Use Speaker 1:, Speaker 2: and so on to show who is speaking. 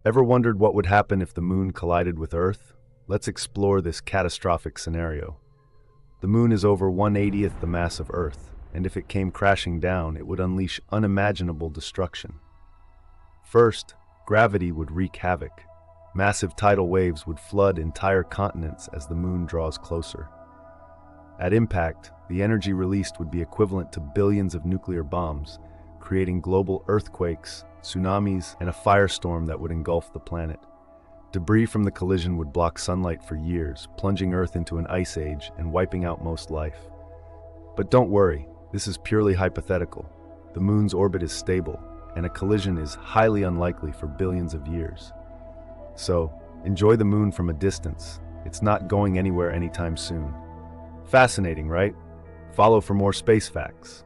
Speaker 1: Ever wondered what would happen if the moon collided with Earth? Let's explore this catastrophic scenario. The moon is over 1/80th the mass of Earth, and if it came crashing down, it would unleash unimaginable destruction. First, gravity would wreak havoc. Massive tidal waves would flood entire continents as the moon draws closer. At impact, the energy released would be equivalent to billions of nuclear bombs, creating global earthquakes, tsunamis, and a firestorm that would engulf the planet. Debris from the collision would block sunlight for years, plunging Earth into an ice age and wiping out most life. But don't worry, this is purely hypothetical. The moon's orbit is stable, and a collision is highly unlikely for billions of years. So, enjoy the moon from a distance. It's not going anywhere anytime soon. Fascinating, right? Follow for more space facts.